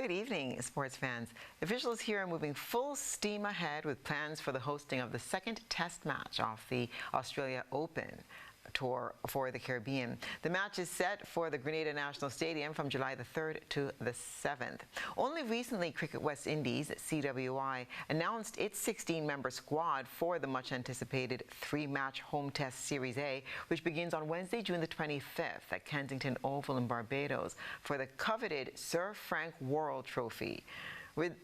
Good evening, sports fans. Officials here are moving full steam ahead with plans for the hosting of the second test match of the Australia Open Tour for the Caribbean. The match is set for the Grenada National Stadium from July the 3rd to the 7th. Only recently, Cricket West Indies, CWI, announced its 16-member squad for the much-anticipated three-match home test Series A, which begins on Wednesday, June the 25th at Kensington Oval in Barbados for the coveted Sir Frank Worrell Trophy.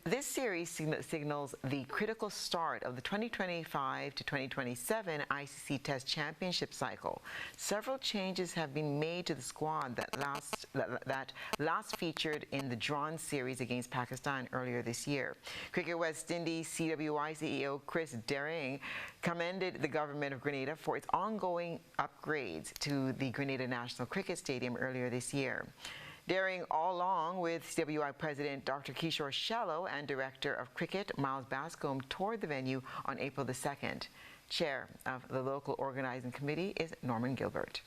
This series signals the critical start of the 2025 to 2027 ICC Test Championship cycle. Several changes have been made to the squad that last featured in the drawn series against Pakistan earlier this year. Cricket West Indies CWI CEO Chris Daring commended the government of Grenada for its ongoing upgrades to the Grenada National Cricket Stadium earlier this year. Daring, along with CWI President Dr. Kishore Shallow and Director of Cricket Miles Bascombe, toured the venue on April the 2nd. Chair of the local organizing committee is Norman Gilbert.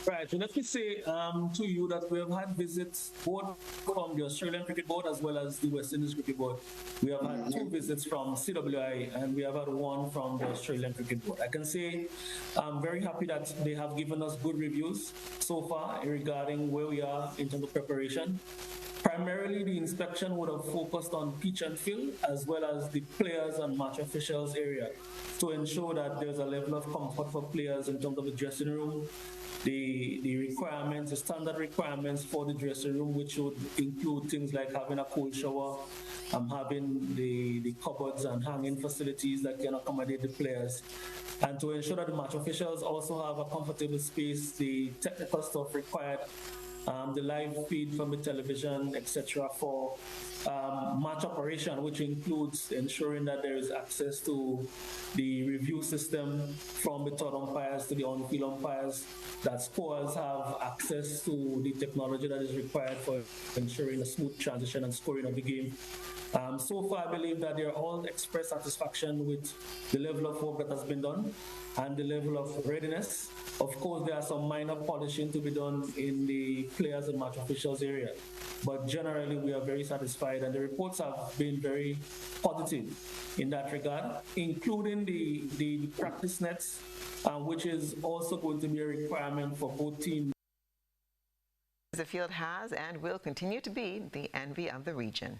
Right, and let me say to you that we have had visits both from the Australian Cricket Board as well as the West Indies Cricket Board. We have had two visits from CWI and we have had one from the Australian Cricket Board. I can say I'm very happy that they have given us good reviews so far regarding where we are in terms of preparation. Primarily, the inspection would have focused on pitch and field as well as the players and match officials area to ensure that there's a level of comfort for players in terms of the dressing room, the requirements, the standard requirements for the dressing room, which would include things like having a cold shower, having the cupboards and hanging facilities that can accommodate the players, and to ensure that the match officials also have a comfortable space, the technical stuff required, the live feed from the television, etc., for match operation, which includes ensuring that there is access to the review system from the third umpires to the on-field umpires, that scorers have access to the technology that is required for ensuring a smooth transition and scoring of the game. So far, I believe that they are all expressed satisfaction with the level of work that has been done and the level of readiness. Of course, there are some minor polishing to be done in the players and match officials area, but generally we are very satisfied, and the reports have been very positive in that regard, including the practice nets, which is also going to be a requirement for both teams. The field has and will continue to be the envy of the region.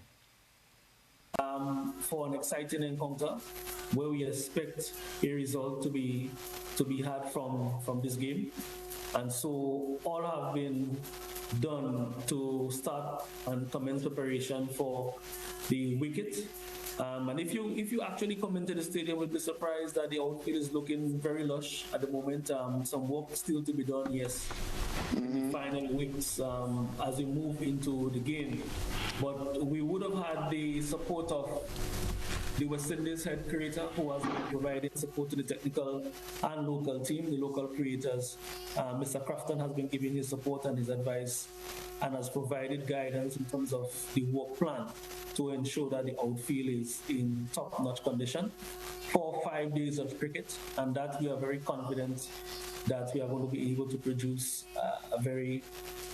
For an exciting encounter where we expect a result to be had from this game, and so all have been done to start and commence preparation for the wicket. And if you actually come into the stadium, you'll be surprised that the outfield is looking very lush at the moment. Some work still to be done, yes, in the final weeks as we move into the game. But we would have had the support of the West Indies head creator, who has been providing support to the technical and local team, the local creators. Mr. Crafton has been giving his support and his advice and has provided guidance in terms of the work plan to ensure that the outfield is in top-notch condition for 5 days of cricket, and that we are very confident that we are going to be able to produce a very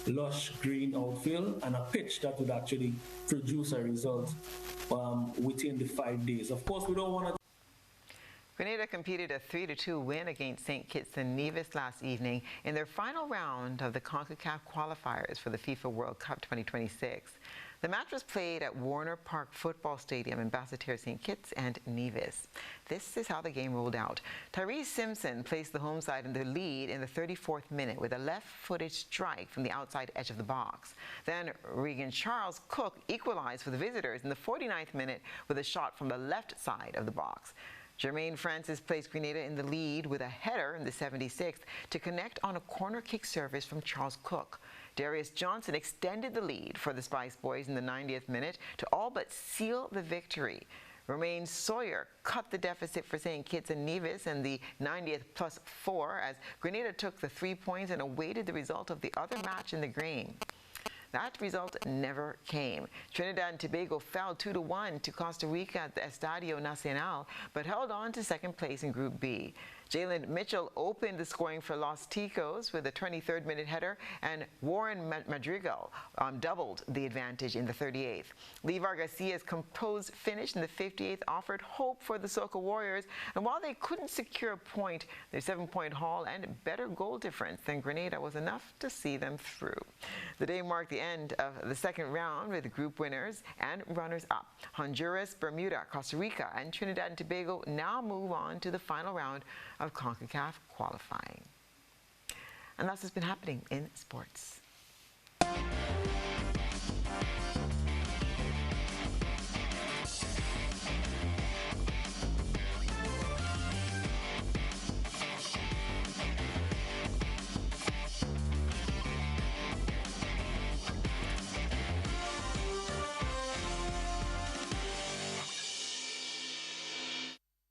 lush green outfield and a pitch that would actually produce a result within the 5 days. Of course, we don't want to. Grenada competed a 3-2 win against St. Kitts and Nevis last evening in their final round of the CONCACAF qualifiers for the FIFA World Cup 2026. The match was played at Warner Park Football Stadium in Basseterre, St. Kitts and Nevis. This is how the game rolled out. Tyrese Simpson placed the home side in the lead in the 34th minute with a left-footed strike from the outside edge of the box. Then Regan Charles Cook equalized for the visitors in the 49th minute with a shot from the left side of the box. Jermaine Francis placed Grenada in the lead with a header in the 76th to connect on a corner kick service from Charles Cook. Darius Johnson extended the lead for the Spice Boys in the 90th minute to all but seal the victory. Romain Sawyer cut the deficit for St. Kitts and Nevis in the 90th +4 as Grenada took the 3 points and awaited the result of the other match in the green. That result never came. Trinidad and Tobago fell 2-1 to Costa Rica at the Estadio Nacional, but held on to second place in Group B. Jalen Mitchell opened the scoring for Los Ticos with a 23rd minute header, and Warren Madrigal doubled the advantage in the 38th. Levar Garcia's composed finish in the 58th offered hope for the Soca Warriors, and while they couldn't secure a point, their 7-point haul and better goal difference than Grenada was enough to see them through. The day marked the end of the second round with group winners and runners-up. Honduras, Bermuda, Costa Rica, and Trinidad and Tobago now move on to the final round of CONCACAF qualifying. And that's what's been happening in sports.